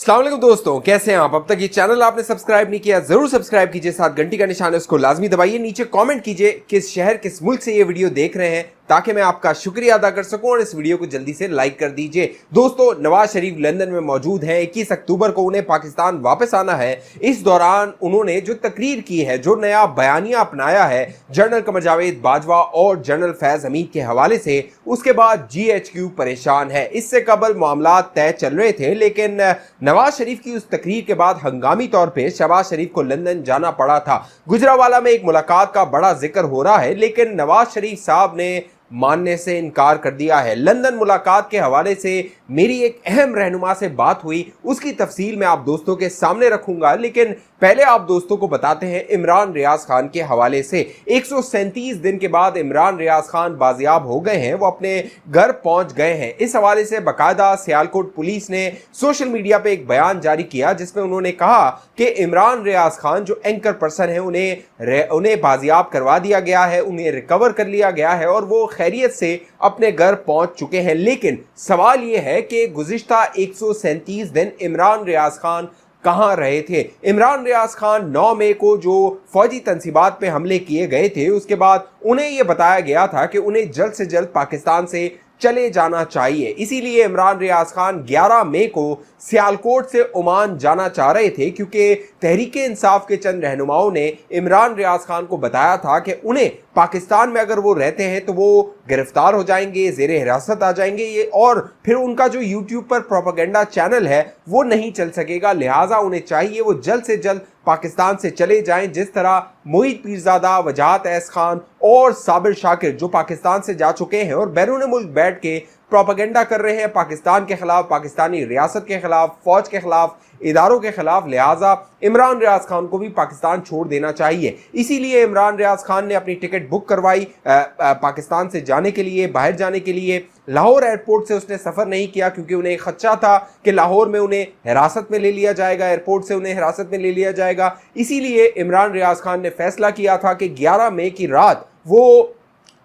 अस्सलाम वालेकुम दोस्तों, कैसे हैं आप? अब तक ये चैनल आपने सब्सक्राइब नहीं किया, जरूर सब्सक्राइब कीजिए, साथ घंटी का निशान है उसको लाजमी दबाइए, नीचे कमेंट कीजिए किस शहर किस मुल्क से ये वीडियो देख रहे हैं ताकि मैं आपका शुक्रिया अदा कर सकूं, और इस वीडियो को जल्दी से लाइक कर दीजिए। दोस्तों, नवाज शरीफ लंदन में मौजूद हैं। 21 अक्टूबर को उन्हें पाकिस्तान वापस आना है। इस दौरान उन्होंने जो तकरीर की है, जो नया बयानिया अपनाया है जनरल कमर जावेद बाजवा और जनरल फैज हमीद के हवाले से, उसके बाद GHQ परेशान है। इससे कबल मामला तय चल रहे थे, लेकिन नवाज शरीफ की उस तकरीर के बाद हंगामी तौर पे शहबाज शरीफ को लंदन जाना पड़ा था। गुजरावाला में एक मुलाकात का बड़ा जिक्र हो रहा है, लेकिन नवाज शरीफ साहब ने मानने से इनकार कर दिया है। लंदन मुलाकात के हवाले से मेरी एक अहम रहनुमा से बात हुई, उसकी तफसील मैं आप दोस्तों के सामने रखूंगा, लेकिन पहले आप दोस्तों को बताते हैं इमरान रियाज खान के हवाले से। 137 दिन के बाद इमरान रियाज खान बाजियाब हो गए हैं, वो अपने घर पहुंच गए हैं। इस हवाले से बाकायदा सियालकोट पुलिस ने सोशल मीडिया पे एक बयान जारी किया, जिसमें उन्होंने कहा कि इमरान रियाज खान जो एंकर पर्सन है उन्हें बाजियाब करवा दिया गया है, उन्हें रिकवर कर लिया गया है और वो खैरियत से अपने घर पहुंच चुके हैं। लेकिन सवाल यह है कि गुज़िश्ता 137 दिन इमरान रियाज खान कहां रहे थे? इमरान रियाज खान 9 मई को जो फौजी तंसीबात पे हमले किए गए थे, उसके बाद उन्हें यह बताया गया था कि उन्हें जल्द से जल्द पाकिस्तान से चले जाना चाहिए। इसीलिए इमरान रियाज खान 11 मई को सियालकोट से ओमान जाना चाह रहे थे, क्योंकि तहरीक इंसाफ के चंद रहनुमाओं ने इमरान रियाज खान को बताया था कि उन्हें पाकिस्तान में अगर वो रहते हैं तो वो गिरफ्तार हो जाएंगे, जेरे हिरासत आ जाएंगे, ये और फिर उनका जो यूट्यूब पर प्रोपेगेंडा चैनल है वो नहीं चल सकेगा। लिहाजा उन्हें चाहिए वो जल्द से जल्द पाकिस्तान से चले जाएं, जिस तरह मोहित पीरजादा, वजाहत ऐस खान और साबिर शाकिर जो पाकिस्तान से जा चुके हैं और बैरून मुल्क बैठ के प्रोपेगेंडा कर रहे हैं पाकिस्तान के खिलाफ, पाकिस्तानी रियासत के खिलाफ, फौज के खिलाफ, इदारों के खिलाफ। लिहाजा इमरान रियाज खान को भी पाकिस्तान छोड़ देना चाहिए। इसीलिए इमरान रियाज खान ने अपनी टिकट बुक करवाई पाकिस्तान से जाने के लिए, बाहर जाने के लिए। लाहौर एयरपोर्ट से उसने सफ़र नहीं किया, क्योंकि उन्हें खदशा था कि लाहौर में उन्हें हिरासत में ले लिया जाएगा, एयरपोर्ट से उन्हें हिरासत में ले लिया जाएगा। इसीलिए इमरान रियाज खान ने फैसला किया था कि 11 मई की रात वो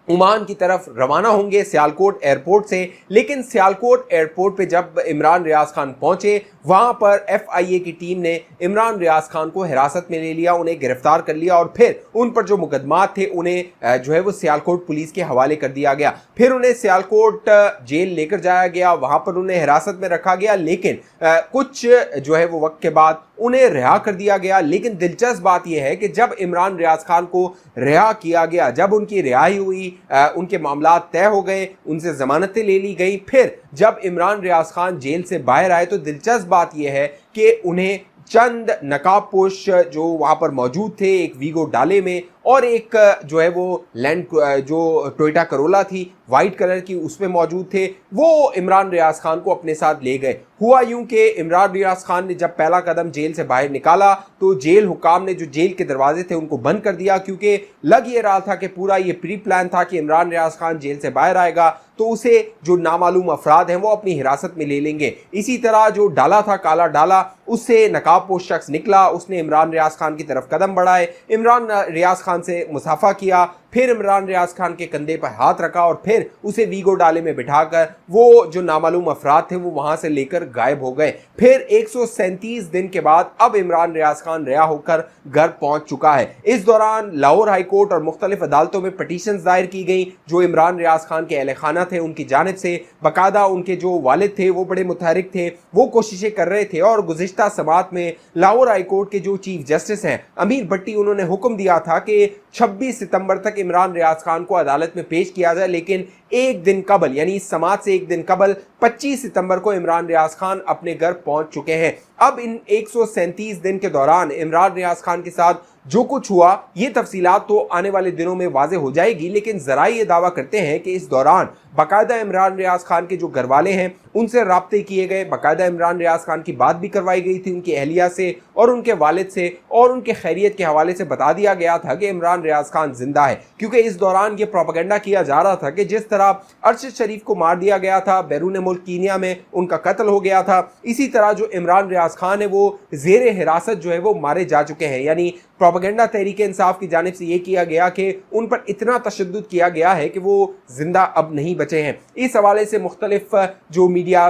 ओमान की तरफ रवाना होंगे सियालकोट एयरपोर्ट से। लेकिन सियालकोट एयरपोर्ट पे जब इमरान रियाज खान पहुंचे, वहां पर FIA की टीम ने इमरान रियाज खान को हिरासत में ले लिया, उन्हें गिरफ्तार कर लिया और फिर उन पर जो मुकदमात थे उन्हें जो है वो सियालकोट पुलिस के हवाले कर दिया गया। फिर उन्हें सियालकोट जेल लेकर जाया गया, वहां पर उन्हें हिरासत में रखा गया, लेकिन कुछ जो है वो वक्त के बाद उन्हें रिहा कर दिया गया। लेकिन दिलचस्प बात यह है कि जब इमरान रियाज खान को रिहा किया गया, जब उनकी रिहाई हुई, उनके मामला तय हो गए, उनसे जमानतें ले ली गई, फिर जब इमरान रियाज खान जेल से बाहर आए तो दिलचस्प बात यह है कि उन्हें चंद नकाबपोश जो वहां पर मौजूद थे, एक वीगो डाले में और एक जो है वो लैंड जो टोयोटा करोला थी वाइट कलर की, उसमें मौजूद थे। वो इमरान रियाज खान को अपने साथ ले गए। हुआ यूं कि इमरान रियाज खान ने जब पहला कदम जेल से बाहर निकाला तो जेल हुकाम ने जो जेल के दरवाजे थे उनको बंद कर दिया, क्योंकि लग ये रहा था कि पूरा ये प्री प्लान था कि इमरान रियाज खान जेल से बाहर आएगा तो उसे जो नामालूम अफराद हैं वो अपनी हिरासत में ले लेंगे। इसी तरह जो डाला था, काला डाला, उससे नकाबपोश शख्स निकला, उसने इमरान रियाज खान की तरफ कदम बढ़ाए, इमरान रियाज खान से मुसाफा किया, फिर इमरान रियाज खान के कंधे पर हाथ रखा और फिर उसे वीगो डाले में बिठाकर वो जो नामालूम अफराद थे वो वहां से लेकर गायब हो गए। फिर 137 दिन के बाद अब इमरान रियाज खान रिहा होकर घर पहुंच चुका है। इस दौरान लाहौर हाई कोर्ट और मुख्तलिफ अदालतों में पटिशन्स दायर की गई, जो इमरान रियाज खान के अहले खाना थे उनकी जानिब से। बाकायदा उनके जो वालिद थे वो बड़े मुतहरिक थे, वो कोशिशें कर रहे थे और गुज़िश्ता समात में लाहौर हाई कोर्ट के जो चीफ जस्टिस हैं अमीर भट्टी, उन्होंने हुक्म दिया था कि 26 सितंबर तक इमरान रियाज खान को अदालत में पेश किया जाए। लेकिन एक दिन कबल, यानी इस समात से एक दिन कबल 25 सितंबर को इमरान रियाज खान अपने घर पहुंच चुके हैं। अब इन 137 दिन के दौरान इमरान रियाज खान के साथ जो कुछ हुआ, ये तफसीलात तो आने वाले दिनों में वाज़ेह हो जाएगी, लेकिन ज़रा ये दावा करते हैं कि इस दौरान बाकायदा इमरान रियाज खान के जो घर वाले हैं उनसे राब्ते किए गए, बाकायदा इमरान रियाज खान की बात भी करवाई गई थी उनकी अहलिया से और उनके वालिद से, और उनके खैरियत के हवाले से बता दिया गया था कि इमरान रियाज खान जिंदा है। क्योंकि इस दौरान ये प्रोपेगेंडा किया जा रहा था कि जिस तरह अरशद शरीफ को मार दिया गया था, बैरून मुल्क कीनिया में उनका कत्ल हो गया था, इसी तरह जो इमरान रियाज खान है वो जेर हिरासत जो है वो मारे जा चुके हैं। यानी प्रोपेगेंडा तहरीक इंसाफ की जानिब से ये किया गया कि उन पर इतना तशद्दुद किया गया है कि वो जिंदा अब नहीं बचे हैं। इस हवाले से मुख्तलिफ जो मीडिया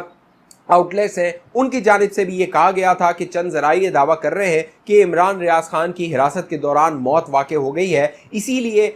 आउटलेट्स हैं उनकी जानिब से भी ये कहा गया था कि चंद ज़राए ये दावा कर रहे हैं कि इमरान रियाज खान की हिरासत के दौरान मौत वाक़ हो गई है। इसीलिए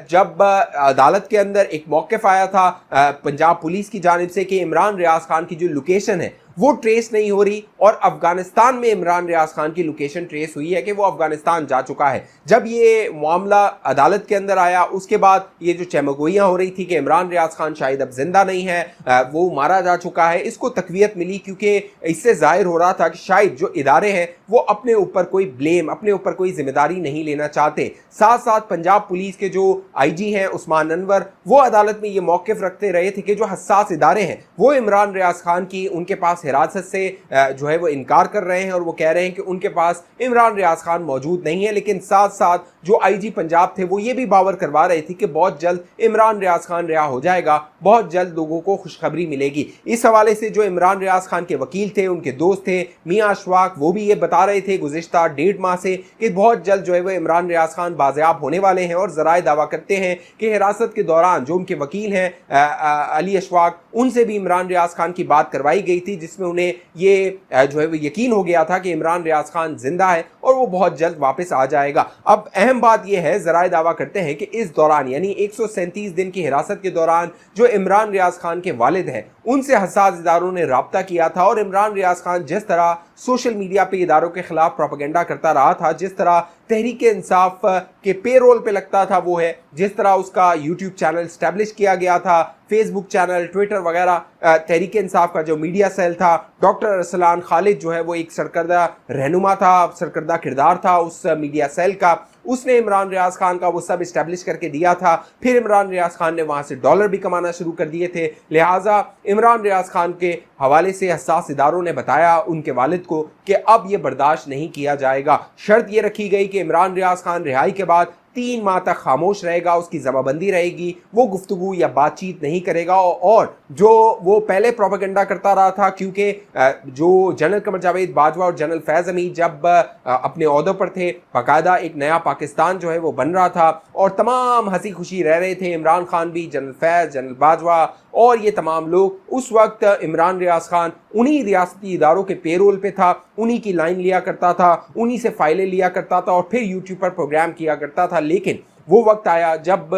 जब अदालत के अंदर एक मौक़िफ़ आया था पंजाब पुलिस की जानिब से कि इमरान रियाज खान की जो लोकेशन है वो ट्रेस नहीं हो रही, और अफगानिस्तान में इमरान रियाज खान की लोकेशन ट्रेस हुई है कि वो अफगानिस्तान जा चुका है। जब ये मामला अदालत के अंदर आया उसके बाद ये जो चमगोइयाँ हो रही थी कि इमरान रियाज खान शायद अब जिंदा नहीं है, वो मारा जा चुका है, इसको तकवीत मिली, क्योंकि इससे जाहिर हो रहा था कि शायद जो इदारे हैं वो अपने ऊपर कोई ब्लेम, अपने ऊपर कोई जिम्मेदारी नहीं लेना चाहते। साथ साथ पंजाब पुलिस के जो IG हैं उस्मान अनवर, वो अदालत में ये मौक़िफ़ रखते रहे थे कि जो हसास इदारे हैं वो इमरान रियाज खान की उनके पास हिरासत से जो है वो इनकार कर रहे हैं, और वो कह रहे हैं कि उनके पास इमरान रियाज खान मौजूद नहीं है। लेकिन साथ साथ जो IG पंजाब थे वो ये भी बावर करवा रहे थे कि बहुत जल्द इमरान रियाज खान रिहा हो जाएगा, बहुत जल्द लोगों को खुशखबरी मिलेगी। इस हवाले से जो इमरान रियाज खान के वकील थे, उनके दोस्त थे मियां अशफाक, वो भी ये बता रहे थे गुज़िश्ता 1.5 माह से कि बहुत जल्द जो है वो इमरान रियाज खान बाज़याब होने वाले हैं। और ज़राए दावा करते हैं कि हिरासत के दौरान जो उनके वकील हैं अली अशफाक, उनसे भी इमरान रियाज खान की बात करवाई गई थी, जिसमें उन्हें ये जो है वो यकीन हो गया था कि इमरान रियाज खान जिंदा है और वो बहुत जल्द वापस आ जाएगा। अब अहम बात यह है, ज़राए दावा करते हैं कि इस दौरान यानी 137 दिन की हिरासत के दौरान जो इमरान रियाज खान के वालिद हैं उनसे हसास इदारों ने राब्ता किया था, और इमरान रियाज खान जिस तरह सोशल मीडिया पे इदारों के खिलाफ प्रोपेगेंडा करता रहा था, जिस तरह तहरीक इंसाफ के पेरोल पे लगता था वो है, जिस तरह उसका यूट्यूब चैनल स्टैब्लिश किया गया था, फेसबुक चैनल, ट्विटर वगैरह, तहरीक इंसाफ का जो मीडिया सेल था, डॉक्टर अरसलान खालिद जो है वो एक सरकर्दा रहनुमा था, सरकर्दा किरदार था उस मीडिया सेल का, उसने इमरान रियाज खान का वो सब इस्टेब्लिश करके दिया था। फिर इमरान रियाज खान ने वहाँ से डॉलर भी कमाना शुरू कर दिए थे। लिहाजा इमरान रियाज खान के हवाले से हसास इदारों ने बताया उनके वालिद को कि अब ये बर्दाश्त नहीं किया जाएगा। शर्त ये रखी गई कि इमरान रियाज खान रिहाई के बाद 3 माह तक खामोश रहेगा, उसकी जमाबंदी रहेगी, वो गुफ्तगू या बातचीत नहीं करेगा। और जो वो पहले प्रोपेगेंडा करता रहा था, क्योंकि जो जनरल कमर जावेद बाजवा और जनरल फैज़ हमीद जब अपने ओहदों पर थे, बाकायदा एक नया पाकिस्तान जो है वो बन रहा था और तमाम हंसी खुशी रह रहे थे, इमरान खान भी, जनरल फैज़, जनरल बाजवा और ये तमाम लोग। उस वक्त इमरान रियाज खान उन्हीं रियासती इदारों के पेरोल पे था, उन्हीं की लाइन लिया करता था, उन्हीं से फाइलें लिया करता था और फिर यूट्यूब पर प्रोग्राम किया करता था। लेकिन वो वक्त आया जब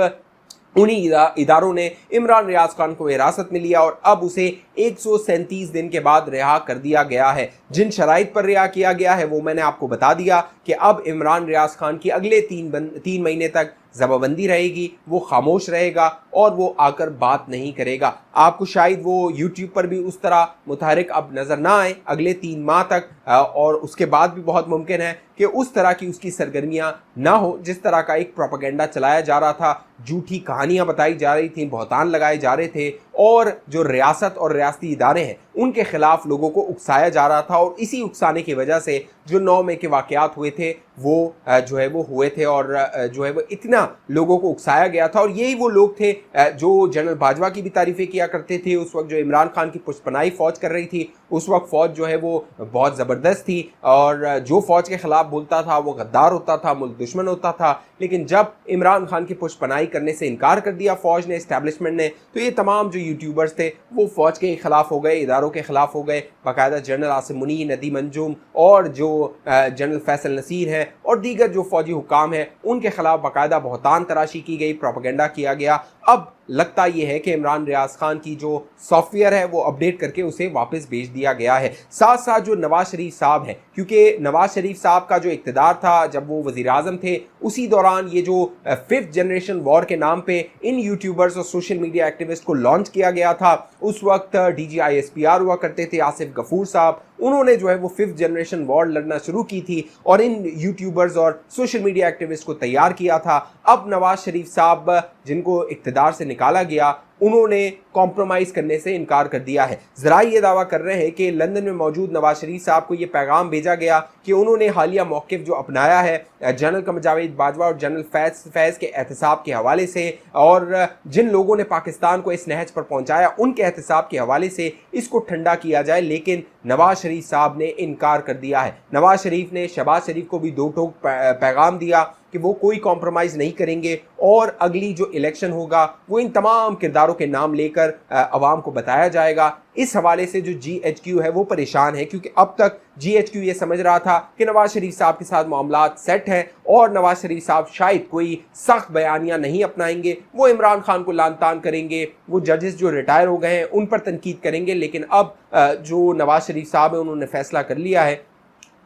उन्हीं इदारों ने इमरान रियाज खान को हिरासत में लिया और अब उसे 137 दिन के बाद रिहा कर दिया गया है। जिन शराइत पर रिहा किया गया है वो मैंने आपको बता दिया कि अब इमरान रियाज खान की अगले 3 महीने तक जमाबंदी रहेगी, वो खामोश रहेगा और वो आकर बात नहीं करेगा। आपको शायद वो यूट्यूब पर भी उस तरह मुतहरिक अब नज़र ना आए अगले 3 माह तक, और उसके बाद भी बहुत मुमकिन है कि उस तरह की उसकी सरगर्मियाँ ना हो जिस तरह का एक प्रोपेगेंडा चलाया जा रहा था, झूठी कहानियाँ बताई जा रही थी, बहतान लगाए जा रहे थे और जो रियासत और रियासती इदारे हैं उनके खिलाफ लोगों को उकसाया जा रहा था। और इसी उकसाने की वजह से जो 9 मई के वाक़यात हुए थे वो जो है वो हुए थे और जो है वो इतना लोगों को उकसाया गया था। और यही वो लोग थे जो जनरल बाजवा की भी तारीफ़ें किया करते थे। उस वक्त जो इमरान खान की पुष्पनाही फ़ौज कर रही थी, उस वक्त फ़ौज जो है वो बहुत ज़बरदस्त थी और जो फ़ौज के ख़िलाफ़ बोलता था वो गद्दार होता था, मुल्क दुश्मन होता था। लेकिन जब इमरान खान की पुष्पनाही करने से इनकार कर दिया फ़ौज ने, इस्टेब्लिशमेंट ने, तो ये तमाम जो यूट्यूबर्स थे वो फ़ौज के ख़िलाफ़ हो गए, इदारों के ख़िलाफ़ हो गए। बाकायदा जनरल आसिम मुनी, नदीम अंजुम और जो जनरल फैसल नसीर हैं और दीगर जो फ़ौजी हुकाम हैं उनके ख़िलाफ़ बाकायदा बहतान तराशी की गई, प्रोपेगेंडा किया गया। अब लगता यह है कि इमरान रियाज खान की जो सॉफ्टवेयर है वो अपडेट करके उसे वापस भेज दिया गया है। साथ साथ जो नवाज शरीफ साहब हैं, क्योंकि नवाज शरीफ साहब का जो इक़्तिदार था जब वो वज़ीर आज़म थे, उसी दौरान ये जो 5th जनरेशन वॉर के नाम पे इन यूट्यूबर्स और सोशल मीडिया एक्टिविस्ट को लॉन्च किया गया था। उस वक्त DGISPR हुआ करते थे आसिफ गफूर साहब, उन्होंने जो है वो 5th जनरेशन वॉर लड़ना शुरू की थी और इन यूट्यूबर्स और सोशल मीडिया एक्टिविस्ट को तैयार किया था। अब नवाज शरीफ साहब जिनको इक़्तिदार से निकाला गया, उन्होंने कॉम्प्रोमाइज़ करने से इनकार कर दिया है। ज़रा ये दावा कर रहे हैं कि लंदन में मौजूद नवाज शरीफ साहब को ये पैगाम भेजा गया कि उन्होंने हालिया मौक़िफ़ जो अपनाया है जनरल कमर जावेद बाजवा और जनरल फैज़ के एहतसाब के हवाले से और जिन लोगों ने पाकिस्तान को इस नहज पर पहुँचाया उनके एहतसाब के हवाले से इसको ठंडा किया जाए। लेकिन नवाज शरीफ साहब ने इनकार कर दिया है। नवाज शरीफ ने शहबाज शरीफ को भी 2 टोक पैगाम दिया कि वो कोई कॉम्प्रोमाइज़ नहीं करेंगे और अगली जो इलेक्शन होगा वो इन तमाम किरदारों इदारों के नाम लेकर अवाम को बताया जाएगा। इस हवाले से जो GHQ है वो परेशान है, क्योंकि अब तक GHQ ये समझ रहा था कि नवाज शरीफ साहब के साथ मामलात सेट हैं और नवाज शरीफ साहब शायद कोई सख्त बयानियां नहीं अपनाएंगे, वो इमरान खान को लान तान करेंगे, वो जजेस जो रिटायर हो गए हैं उन पर तनकीद करेंगे। लेकिन अब जो नवाज शरीफ साहब है उन्होंने फैसला कर लिया है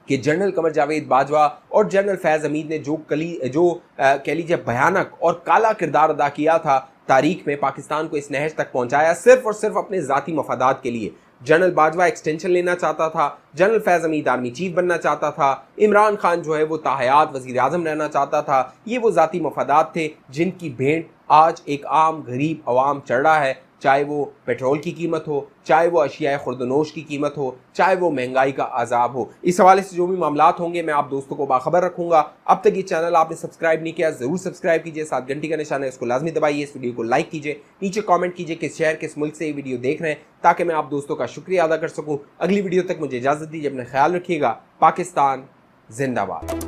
कि जनरल कमर जावेद बाजवा और जनरल फैज़ हमीद ने जो कह लीजिए भयानक और काला किरदार अदा किया था तारीख में, पाकिस्तान को इस नहज तक पहुंचाया सिर्फ और सिर्फ अपने ज़ाती मफादात के लिए। जनरल बाजवा एक्सटेंशन लेना चाहता था, जनरल फैज़ हमीद आर्मी चीफ बनना चाहता था, इमरान खान जो है वो ताहयात वज़ीर आज़म रहना चाहता था। ये वो ज़ाती मफादात थे जिनकी भेंट आज एक आम गरीब अवाम चढ़ रहा है, चाहे वो पेट्रोल की कीमत हो, चाहे वो अशियाए खुर्दनोश की कीमत हो, चाहे वो महंगाई का अजाब हो। इस हवाले से जो भी मामलात होंगे मैं आप दोस्तों को बाखबर रखूंगा। अब तक ये चैनल आपने सब्सक्राइब नहीं किया ज़रूर सब्सक्राइब कीजिए, साथ घंटी का निशान है उसको लाजमी दबाइए, इस वीडियो को लाइक कीजिए, नीचे कमेंट कीजिए किस शहर किस मुल्क से ये वीडियो देख रहे हैं, ताकि मैं आप दोस्तों का शुक्रिया अदा कर सकूँ। अगली वीडियो तक मुझे इजाज़त दीजिए, अपना ख्याल रखिएगा। पाकिस्तान जिंदाबाद।